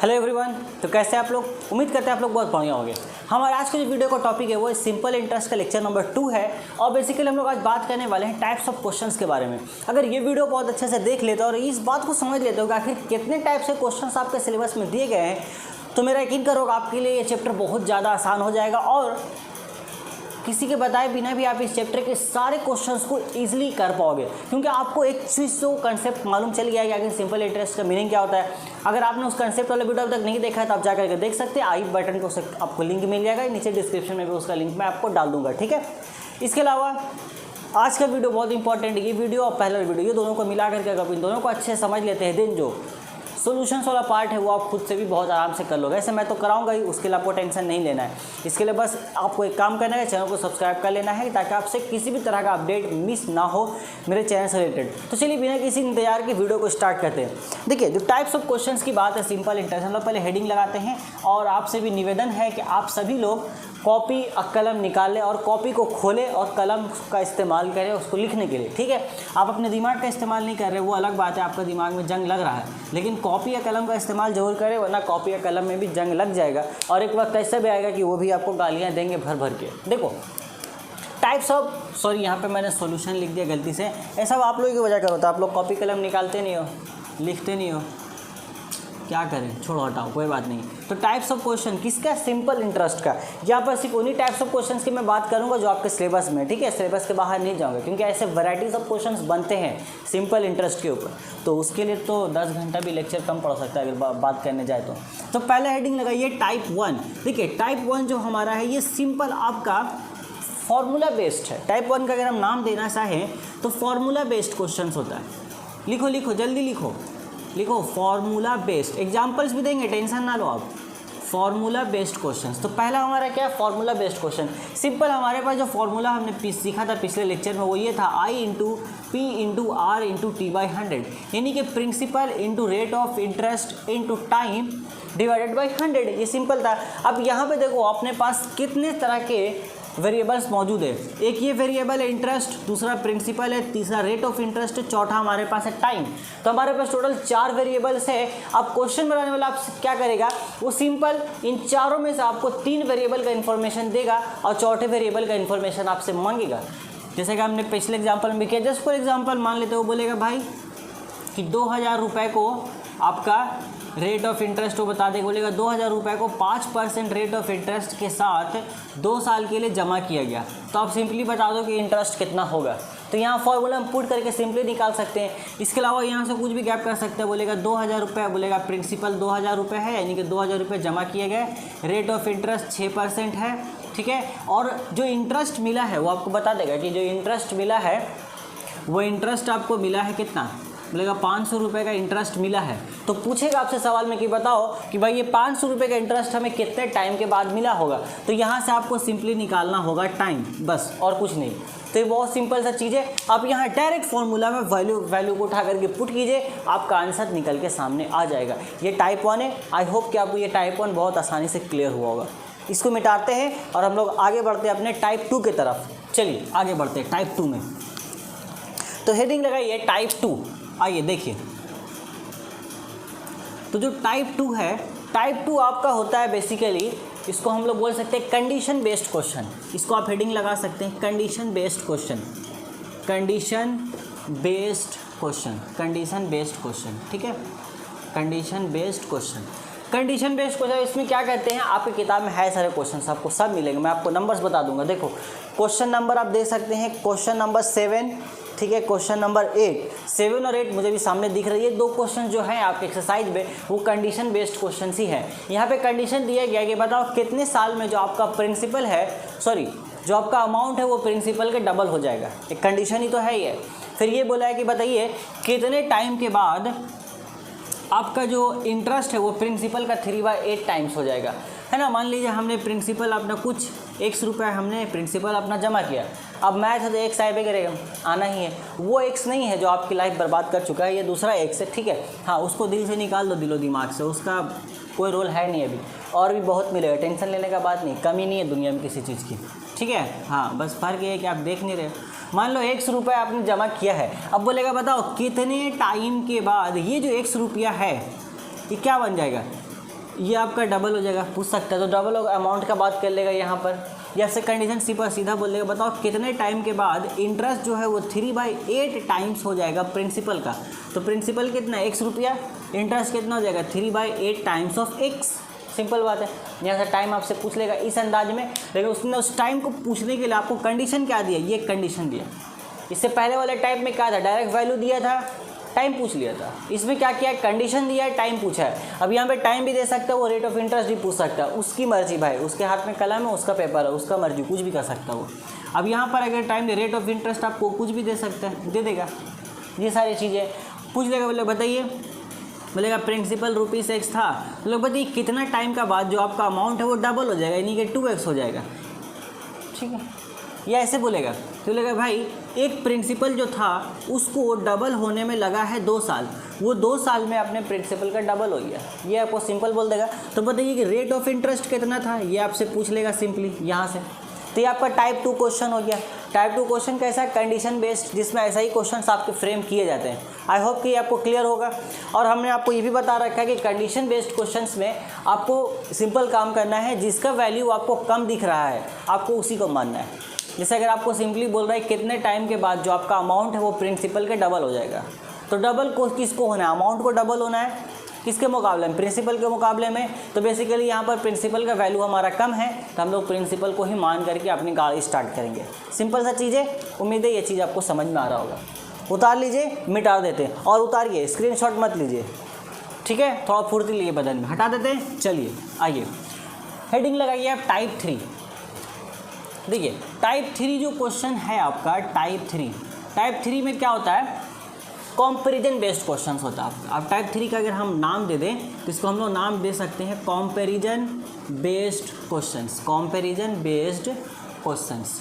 Hello everyone. तो कैसे आप लोग? उम्मीद करते हैं आप लोग बहुत बढ़िया होंगे। हमारा आज के जो वीडियो का टॉपिक है वो सिंपल इंटरेस्ट का लेक्चर नंबर 2 है और बेसिकली हम लोग आज बात करने वाले हैं टाइप्स ऑफ क्वेश्चंस के बारे में। अगर ये वीडियो बहुत अच्छे से देख लेते हो और इस बात को समझ लेते हो कि आखिर कितने टाइप्स के क्वेश्चंस आपके सिलेबस में दिए गए हैं तो मेरा यकीन करो आपके लिए ये चैप्टर बहुत ज़्यादा आसान हो जाएगा और किसी के बताए बिना भी आप इस चैप्टर के सारे क्वेश्चंस को इजीली कर पाओगे, क्योंकि आपको एक चीज़ तो कंसेप्ट मालूम चल गया है कि आखिर सिंपल इंटरेस्ट का मीनिंग क्या होता है। अगर आपने उस कंसेप्ट वाला वीडियो अब तक नहीं देखा है तो आप जा करके देख सकते हैं। आई बटन को आपको लिंक मिल जाएगा, नीचे डिस्क्रिप्शन में भी उसका लिंक मैं आपको डाल दूंगा, ठीक है। इसके अलावा आज का वीडियो बहुत इंपॉर्टेंट है। ये वीडियो और पहला वीडियो ये दोनों को मिला करके अगर इन दोनों को अच्छे से समझ लेते हैं देन जो सॉल्यूशंस वाला पार्ट है वो आप खुद से भी बहुत आराम से कर लोगे। ऐसे मैं तो कराऊंगा ही, उसके लिए आपको टेंशन नहीं लेना है। इसके लिए बस आपको एक काम करना है, चैनल को सब्सक्राइब कर लेना है ताकि आपसे किसी भी तरह का अपडेट मिस ना हो मेरे चैनल से रिलेटेड। तो चलिए बिना किसी इंतजार के वीडियो को स्टार्ट करते हैं। देखिए, जो टाइप्स ऑफ क्वेश्चंस की बात है सिंपल इंटरेस्ट, हम लोग पहले हेडिंग लगाते हैं और आपसे भी निवेदन है कि आप सभी लोग कॉपी और कलम निकाल लें और कॉपी को खोलें और कलम का इस्तेमाल करें उसको लिखने के लिए, ठीक है। आप अपने दिमाग का इस्तेमाल नहीं कर रहे वो अलग बात है, आपका दिमाग में जंग लग रहा है, लेकिन कॉपी या कलम का इस्तेमाल जरूर करें वरना कॉपी या कलम में भी जंग लग जाएगा और एक वक्त ऐसा भी आएगा कि वो भी आपको गालियाँ देंगे भर भर के। देखो टाइप्स ऑफ यहाँ पे मैंने सॉल्यूशन लिख दिया गलती से, ऐसा आप लोगों की वजह का होता है। आप लोग कॉपी कलम निकालते नहीं हो, लिखते नहीं हो, क्या करें, छोड़ो हटाओ, कोई बात नहीं। तो टाइप्स ऑफ क्वेश्चन किसका? सिंपल इंटरेस्ट का। यहाँ पर सिर्फ उन्हीं टाइप्स ऑफ क्वेश्चंस की मैं बात करूँगा जो आपके सिलेबस में, ठीक है। सिलेबस के बाहर नहीं जाऊँगा क्योंकि ऐसे वैराइटीज़ ऑफ क्वेश्चंस बनते हैं सिंपल इंटरेस्ट के ऊपर, तो उसके लिए तो 10 घंटा भी लेक्चर कम पड़ सकता है अगर बात करने जाए तो पहला हेडिंग लगाइए टाइप 1। देखिए टाइप 1 जो हमारा है ये सिंपल आपका फॉर्मूला बेस्ड है। टाइप 1 का अगर हम नाम देना चाहें तो फॉर्मूला बेस्ड क्वेश्चन होता है। लिखो लिखो जल्दी लिखो फार्मूला बेस्ड। एग्जाम्पल्स भी देंगे, टेंशन ना लो आप। फार्मूला बेस्ड क्वेश्चंस, तो पहला हमारा क्या है? Formula based question. सिंपल हमारे पास जो फार्मूला हमने सीखा था पिछले लेक्चर में वो ये था I into P into R into T by 100, यानी कि principal into rate of interest into time divided by 100। ये सिंपल था। अब यहाँ पे देखो अपने पास कितने तरह के वेरिएबल्स मौजूद है। एक ये वेरिएबल है इंटरेस्ट, दूसरा प्रिंसिपल है, तीसरा रेट ऑफ इंटरेस्ट है, चौथा हमारे पास है टाइम। तो हमारे पास टोटल 4 वेरिएबल्स है। अब क्वेश्चन बनाने वाला आपसे क्या करेगा, वो सिंपल इन चारों में से आपको 3 वेरिएबल का इन्फॉर्मेशन देगा और चौथे वेरिएबल का इन्फॉर्मेशन आपसे मांगेगा। जैसे कि हमने पिछले एग्जाम्पल में किया, जस्ट फॉर एग्जाम्पल मान लेते वो बोलेगा भाई कि 2000 रुपये को आपका रेट ऑफ इंटरेस्ट वो बता देगा, बोलेगा 2000 रुपये को 5% रेट ऑफ इंटरेस्ट के साथ 2 साल के लिए जमा किया गया। तो आप सिंपली बता दो कि इंटरेस्ट कितना होगा। तो यहाँ फॉर्मूला हम पुट करके सिंपली निकाल सकते हैं। इसके अलावा यहाँ से कुछ भी गैप कर सकते हैं। बोलेगा 2000 रुपये, बोलेगा प्रिंसिपल 2000 रुपये है, यानी कि 2000 रुपये जमा किए गए, रेट ऑफ इंटरेस्ट 6% है, ठीक है। और जो इंटरेस्ट मिला है वो आपको बता देगा कि जो इंटरेस्ट मिला है वो इंटरेस्ट आपको मिला है कितना, बोलेगा 500 रुपये का इंटरेस्ट मिला है। तो पूछेगा आपसे सवाल में कि बताओ कि भाई ये 500 रुपये का इंटरेस्ट हमें कितने टाइम के बाद मिला होगा। तो यहाँ से आपको सिंपली निकालना होगा टाइम, बस और कुछ नहीं। तो ये बहुत सिंपल सा चीज़ है। आप यहाँ डायरेक्ट फॉर्मूला में वैल्यू को उठा करके पुट कीजिए, आपका आंसर निकल के सामने आ जाएगा। ये टाइप 1 है। आई होप कि आपको ये टाइप 1 बहुत आसानी से क्लियर हुआ होगा। इसको मिटाते हैं और हम लोग आगे बढ़ते हैं अपने टाइप 2 की तरफ। चलिए आगे बढ़ते हैं टाइप 2 में। तो हेडिंग लगाइए टाइप 2। आइए देखिए, तो जो टाइप 2 है, टाइप 2 आपका होता है बेसिकली, इसको हम लोग बोल सकते हैं कंडीशन बेस्ड क्वेश्चन। इसको आप हेडिंग लगा सकते हैं condition based question, condition based question, condition based question, ठीक है। Condition based question, condition based question इसमें क्या कहते हैं, आपकी किताब में है सारे क्वेश्चन, आपको सब मिलेंगे। मैं आपको नंबर्स बता दूंगा। देखो क्वेश्चन नंबर आप देख सकते हैं, क्वेश्चन नंबर 7, ठीक है, क्वेश्चन नंबर 8, 7 और 8 मुझे भी सामने दिख रही है। 2 क्वेश्चन जो हैं आपके एक्सरसाइज में वो कंडीशन बेस्ड क्वेश्चन ही है। यहाँ पे कंडीशन दिया गया कि बताओ कितने साल में जो आपका प्रिंसिपल है, जो आपका अमाउंट है वो प्रिंसिपल के डबल हो जाएगा। एक कंडीशन ही तो है ही है। फिर ये बोला है कि बताइए कितने टाइम के बाद आपका जो इंटरेस्ट है वो प्रिंसिपल का 3/8 टाइम्स हो जाएगा, है ना। मान लीजिए हमने प्रिंसिपल अपना कुछ x रुपये हमने प्रिंसिपल अपना जमा किया। अब मैथ है तो x आए पे करेगा, आना ही है। वो x नहीं है जो आपकी लाइफ बर्बाद कर चुका है, ये दूसरा x है, ठीक है। हाँ, उसको दिल से निकाल दो, दिलो दिमाग से, उसका कोई रोल है नहीं अभी। और भी बहुत मिलेगा, टेंशन लेने का बात नहीं, कमी नहीं है दुनिया में किसी चीज़ की, ठीक है। हाँ, बस फ़र्क ये है कि आप देख नहीं रहे। मान लो 100 रुपये आपने जमा किया है। अब बोलेगा बताओ कितने टाइम के बाद ये जो 100 रुपया है ये क्या बन जाएगा, ये आपका डबल हो जाएगा, पूछ सकता है तो डबल होगा, अमाउंट का बात कर लेगा यहाँ पर। या फिर कंडीशन सी पर सीधा बोल देगा बताओ कितने टाइम के बाद इंटरेस्ट जो है वो 3/8 टाइम्स हो जाएगा प्रिंसिपल का। तो प्रिंसिपल कितना है, x रुपया, इंटरेस्ट कितना हो जाएगा 3/8 टाइम्स ऑफ x। सिंपल बात है, यहाँ से टाइम आपसे पूछ लेगा इस अंदाज में। लेकिन उसने उस टाइम को पूछने के लिए आपको कंडीशन क्या दिया, ये कंडीशन दिया। इससे पहले वाले टाइप में क्या था, डायरेक्ट वैल्यू दिया था, टाइम पूछ लिया था। इसमें क्या किया है, कंडीशन दिया है, टाइम पूछा है। अब यहाँ पे टाइम भी दे सकता है, वो रेट ऑफ इंटरेस्ट भी पूछ सकता है, उसकी मर्जी भाई, उसके हाथ में कलम है, उसका पेपर है, उसका मर्जी, कुछ भी कर सकता है वो। अब यहाँ पर अगर time they, rate of interest आपको कुछ भी दे सकता है, दे देगा। ये सारी चीज़ें पूछ लेगा। बोले बताइए, बोलेगा प्रिंसिपल ₹x था, तो बताइए कितना टाइम का बाद जो आपका अमाउंट है वो डबल हो जाएगा, यानी कि 2x हो जाएगा। ठीक है, या ऐसे बोलेगा तो बोलेगा भाई एक प्रिंसिपल जो था उसको डबल होने में लगा है 2 साल, वो 2 साल में अपने प्रिंसिपल का डबल हो गया। ये आपको सिंपल बोल देगा। तो बताइए कि रेट ऑफ इंटरेस्ट कितना था, ये आपसे पूछ लेगा सिंपली यहाँ से। तो ये आपका टाइप 2 क्वेश्चन हो गया। टाइप 2 क्वेश्चन कैसा है, कंडीशन बेस्ड, जिसमें ऐसा ही क्वेश्चंस आपके फ्रेम किए जाते हैं। आई होप कि ये आपको क्लियर होगा। और हमने आपको ये भी बता रखा है कि कंडीशन बेस्ड क्वेश्चंस में आपको सिंपल काम करना है, जिसका वैल्यू आपको कम दिख रहा है आपको उसी को मानना है। जैसे अगर आपको सिंपली बोल रहा है कितने टाइम के बाद जो आपका अमाउंट है वो प्रिंसिपल के डबल हो जाएगा, तो डबल को किसको होना है, अमाउंट को डबल होना है किसके मुकाबले में, प्रिंसिपल के मुकाबले में। तो बेसिकली यहाँ पर प्रिंसिपल का वैल्यू हमारा कम है, तो हम लोग प्रिंसिपल को ही मान करके अपनी गाड़ी स्टार्ट करेंगे। सिंपल सा चीज़ है, उम्मीद है ये चीज़ आपको समझ में आ रहा होगा। उतार लीजिए, मिटा देते हैं, और उतारिए, स्क्रीनशॉट मत लीजिए, ठीक है, थोड़ा फुर्ती लिए बदन में, हटा देते हैं। चलिए आइए, हेडिंग लगाइए आप टाइप 3। देखिए टाइप 3 जो क्वेश्चन है आपका, टाइप 3 में क्या होता है, कंपैरिजन बेस्ड क्वेश्चंस होता है। अब टाइप 3 का अगर हम नाम दे दें तो इसको हम लोग नाम दे सकते हैं comparison based questions, comparison based questions.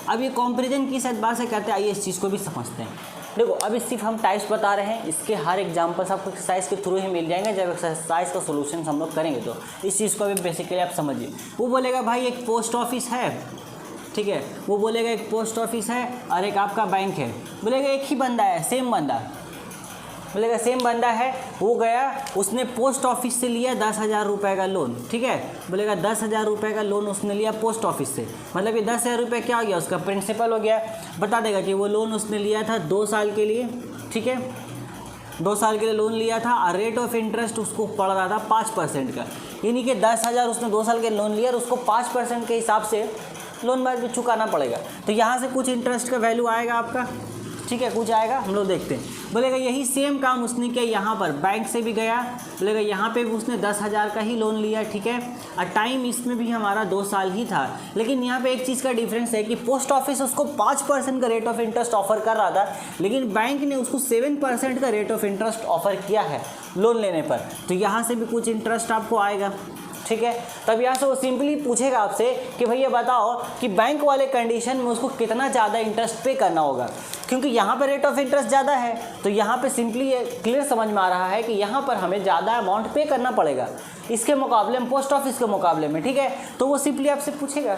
अब ये कंपैरिजन किस एतबार से करते हैं, आइए इस चीज़ को भी समझते हैं। देखो अभी सिर्फ हम टाइप्स बता रहे हैं, इसके हर एग्जाम्पल्स आपको एक्सरसाइज के थ्रू ही मिल जाएंगे। जब एक्सरसाइज का सोल्यूशन हम लोग करेंगे तो इस चीज़ को अभी बेसिकली आप समझिए। वो बोलेगा भाई एक पोस्ट ऑफिस है, ठीक है, वो बोलेगा एक पोस्ट ऑफिस है और एक आपका बैंक है। बोलेगा एक ही बंदा है, सेम बंदा, बोलेगा सेम बंदा है, वो गया उसने पोस्ट ऑफिस से लिया 10,000 रुपये का लोन, ठीक है। बोलेगा 10,000 रुपये का लोन उसने लिया पोस्ट ऑफिस से, मतलब ये 10,000 रुपये क्या हो गया, उसका प्रिंसिपल हो गया। बता देगा कि वो लोन उसने लिया था 2 साल के लिए, ठीक है, 2 साल के लिए लोन लिया था और रेट ऑफ इंटरेस्ट उसको पड़ रहा था 5% का, यानी कि 10,000 उसने 2 साल के लोन लिया और उसको 5% के हिसाब से लोन बाद में चुकाना पड़ेगा। तो यहाँ से कुछ इंटरेस्ट का वैल्यू आएगा आपका, ठीक है, कुछ आएगा, हम लोग देखते हैं। बोलेगा यही सेम काम उसने किया यहाँ पर, बैंक से भी गया, बोलेगा यहाँ पे भी उसने 10,000 का ही लोन लिया, ठीक है, और टाइम इसमें भी हमारा 2 साल ही था। लेकिन यहाँ पे एक चीज़ का डिफरेंस है कि पोस्ट ऑफिस उसको 5% का रेट ऑफ इंटरेस्ट ऑफर कर रहा था, लेकिन बैंक ने उसको 7% का रेट ऑफ इंटरेस्ट ऑफर किया है लोन लेने पर। तो यहाँ से भी कुछ इंटरेस्ट आपको आएगा, ठीक है। तब यहाँ से वो सिंपली पूछेगा आपसे कि भैया बताओ कि बैंक वाले कंडीशन में उसको कितना ज़्यादा इंटरेस्ट पे करना होगा, क्योंकि यहाँ पे रेट ऑफ इंटरेस्ट ज़्यादा है। तो यहाँ पे सिंपली ये क्लियर समझ में आ रहा है कि यहाँ पर हमें ज़्यादा अमाउंट पे करना पड़ेगा इसके मुकाबले में, पोस्ट ऑफिस के मुकाबले में, ठीक है। तो वो सिंपली आपसे पूछेगा।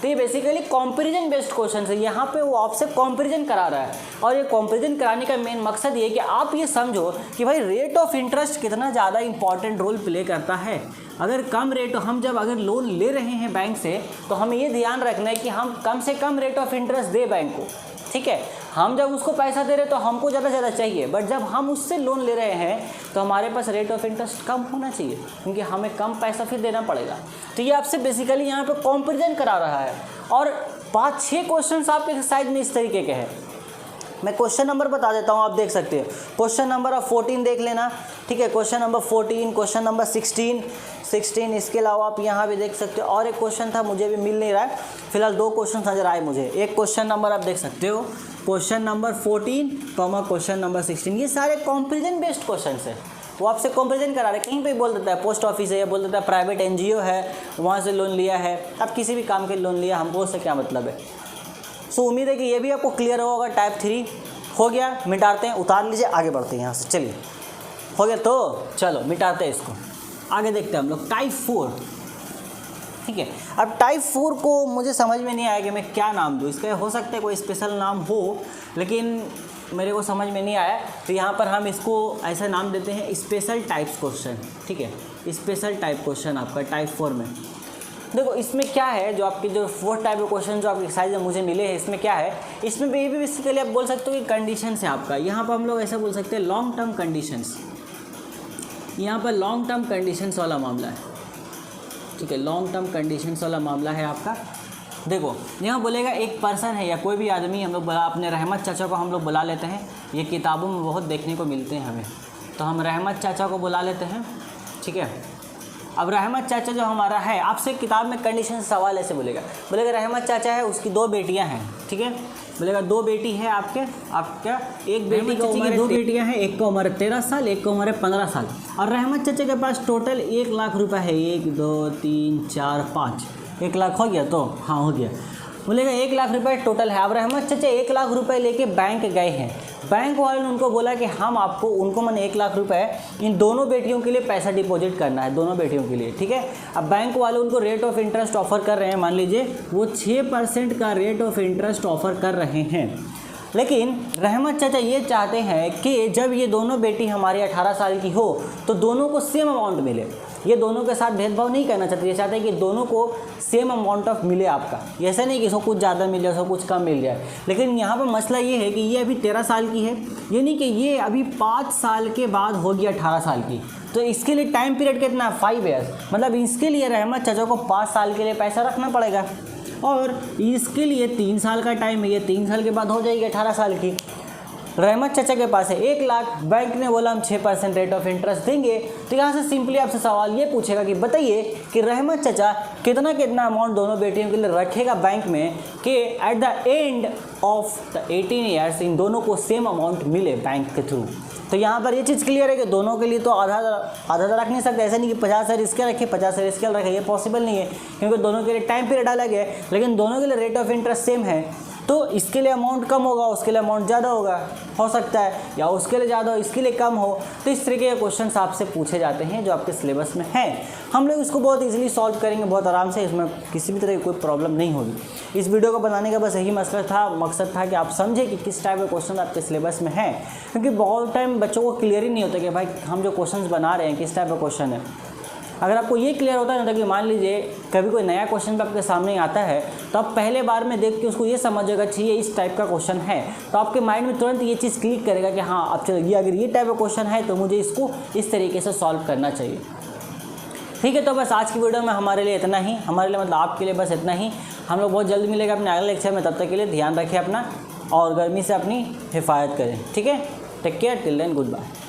तो ये बेसिकली कंपैरिजन बेस्ड क्वेश्चन है, यहाँ पे वो आपसे कंपैरिजन करा रहा है। और ये कंपैरिजन कराने का मेन मकसद ये है कि आप ये समझो कि भाई रेट ऑफ इंटरेस्ट कितना ज़्यादा इंपॉर्टेंट रोल प्ले करता है। अगर कम रेट, हम जब अगर लोन ले रहे हैं बैंक से, तो हमें ये ध्यान रखना है कि हम कम से कम रेट ऑफ इंटरेस्ट दें बैंक को, ठीक है। हम जब उसको पैसा दे रहे हैं तो हमको ज़्यादा से ज़्यादा चाहिए, बट जब हम उससे लोन ले रहे हैं तो हमारे पास रेट ऑफ इंटरेस्ट कम होना चाहिए, क्योंकि हमें कम पैसा फिर देना पड़ेगा। तो ये आपसे बेसिकली यहाँ पे कंपैरिजन करा रहा है। और 5-6 क्वेश्चन आपके एक्सरसाइज में इस तरीके के हैं। मैं क्वेश्चन नंबर बता देता हूँ, आप देख सकते हैं। क्वेश्चन नंबर आप 14 देख लेना, ठीक है, क्वेश्चन नंबर 14, क्वेश्चन नंबर 16, इसके अलावा आप यहाँ भी देख सकते हो। और एक क्वेश्चन था, मुझे भी मिल नहीं रहा है, फिलहाल 2 क्वेश्चन नजर आए मुझे। एक क्वेश्चन नंबर आप देख सकते हो, क्वेश्चन नंबर 14, क्वेश्चन नंबर 16, ये सारे कंपैरिजन बेस्ड क्वेश्चन है। वो आपसे कंपैरिजन करा रहे, कहीं पे बोल देता है पोस्ट ऑफिस है, या बोल देता है प्राइवेट NGO है, वहाँ से लोन लिया है। अब किसी भी काम के लोन लिया, हमको उससे क्या मतलब है। सो उम्मीद है कि ये भी आपको क्लियर होगा। टाइप 3 हो गया, मिटाते हैं, उतार लीजिए, आगे बढ़ते हैं यहाँ से। चलिए हो गया, तो चलो मिटाते हैं इसको, आगे देखते हैं हम लोग। टाइप 4, ठीक है। अब टाइप 4 को मुझे समझ में नहीं आया कि मैं क्या नाम दूँ इसका। हो सकता है कोई स्पेशल नाम हो, लेकिन मेरे को समझ में नहीं आया तो यहाँ पर हम इसको ऐसा नाम देते हैं स्पेशल टाइप्स क्वेश्चन, ठीक है, स्पेशल टाइप क्वेश्चन आपका टाइप 4 में। देखो इसमें क्या है, जो आपके जो 4 टाइप के क्वेश्चन जो आपके एक्सरसाइज में मुझे मिले हैं, इसमें क्या है, इसमें भी बेसिकली आप बोल सकते हो कि कंडीशंस है आपका। यहाँ पर हम लोग ऐसा बोल सकते हैं लॉन्ग टर्म कंडीशंस, यहाँ पर लॉन्ग टर्म कंडीशंस वाला मामला है, ठीक है, लॉन्ग टर्म कंडीशंस वाला मामला है आपका। देखो यहाँ बोलेगा एक पर्सन है या कोई भी आदमी, हम लोग अपने रहमत चाचा को हम लोग बुला लेते हैं, ये किताबों में बहुत देखने को मिलते हैं हमें, तो हम रहमत चाचा को बुला लेते हैं, ठीक है। अब रहमत चाचा जो हमारा है, आपसे किताब में कंडीशन सवाल ऐसे बोलेगा रहमत चाचा है, उसकी 2 बेटियां हैं, ठीक है, बोलेगा 2 बेटी है आपका एक बेटी की उम्र 2 बेटियां हैं, एक का उम्र 13 साल, एक का उम्र 15 साल, और रहमत चाचा के पास टोटल 1 लाख रुपए है, 1 2 3 4 5, 1 लाख हो गया, तो हाँ हो गया, बोलेगा 1 लाख रुपए टोटल है। अब रहमत चाचा 1 लाख रुपए लेके बैंक गए हैं, बैंक वाले ने उनको बोला कि हम आपको, उनको मैंने 1 लाख रुपए इन दोनों बेटियों के लिए पैसा डिपॉजिट करना है, दोनों बेटियों के लिए, ठीक है। अब बैंक वाले उनको रेट ऑफ इंटरेस्ट ऑफर कर रहे हैं, मान लीजिए वो 6% का रेट ऑफ इंटरेस्ट ऑफर कर रहे हैं, लेकिन रहमत चाचा ये चाहते हैं कि जब ये दोनों बेटी हमारी 18 साल की हो तो दोनों को सेम अमाउंट मिले। ये दोनों के साथ भेदभाव नहीं करना चाहते, ये चाहते हैं कि दोनों को सेम अमाउंट ऑफ मिले आपका, ऐसा नहीं कि इसको कुछ ज़्यादा मिल जाए, इसको कुछ कम मिल जाए। लेकिन यहाँ पर मसला ये है कि ये अभी 13 साल की है, ये नहीं कि ये अभी 5 साल के बाद होगी 18 साल की, तो इसके लिए टाइम पीरियड कितना है, 5 ईयर्स, मतलब इसके लिए रहमत चाचा को 5 साल के लिए पैसा रखना पड़ेगा, और इसके लिए 3 साल का टाइम है, ये 3 साल के बाद हो जाएगी 18 साल की। रहमत चाचा के पास है 1 लाख, बैंक ने बोला हम 6% रेट ऑफ इंटरेस्ट देंगे, तो यहाँ से सिंपली आपसे सवाल ये पूछेगा कि बताइए कि रहमत चाचा कितना अमाउंट दोनों बेटियों के लिए रखेगा बैंक में कि at the end of the 18 years in दोनों को सेम अमाउंट मिले बैंक के थ्रू। तो यहाँ पर ये चीज़ क्लियर है कि दोनों के लिए तो आधा रख नहीं सकते, ऐसा नहीं कि 50 इसके रखे 50 इसके रखे, ये पॉसिबल नहीं है, क्योंकि दोनों के लिए टाइम पीरियड अलग है, लेकिन दोनों के लिए रेट ऑफ इंटरेस्ट सेम है, तो इसके लिए अमाउंट कम होगा, उसके लिए अमाउंट ज़्यादा होगा, हो सकता है, या उसके लिए ज़्यादा हो इसके लिए कम हो। तो इस तरीके के क्वेश्चंस आपसे पूछे जाते हैं जो आपके सिलेबस में हैं। हम लोग इसको बहुत इजीली सॉल्व करेंगे, बहुत आराम से, इसमें किसी भी तरह की कोई प्रॉब्लम नहीं होगी। इस वीडियो को बनाने का बस यही मकसद था कि आप समझें कि किस टाइप के क्वेश्चन आपके सिलेबस में हैं, क्योंकि बहुत टाइम बच्चों को क्लियर ही नहीं होता कि भाई हम जो क्वेश्चन बना रहे हैं किस टाइप का क्वेश्चन है। अगर आपको ये क्लियर होता है ना कि मान लीजिए कभी कोई नया क्वेश्चन आपके सामने आता है, तो आप पहले बार में देख के उसको ये समझेगा चाहिए इस टाइप का क्वेश्चन है, तो आपके माइंड में तुरंत ये चीज़ क्लिक करेगा कि हाँ अब चलो ये अगर ये टाइप का क्वेश्चन है तो मुझे इसको इस तरीके से सॉल्व करना चाहिए। ठीक है, तो बस आज की वीडियो में हमारे लिए इतना ही, हमारे लिए मतलब आपके लिए बस इतना ही। हम लोग बहुत जल्द मिलेगा अपने अगले लेक्चर में, तब तक के लिए ध्यान रखें अपना और गर्मी से अपनी हिफाजत करें। ठीक है, take care, till then good bye.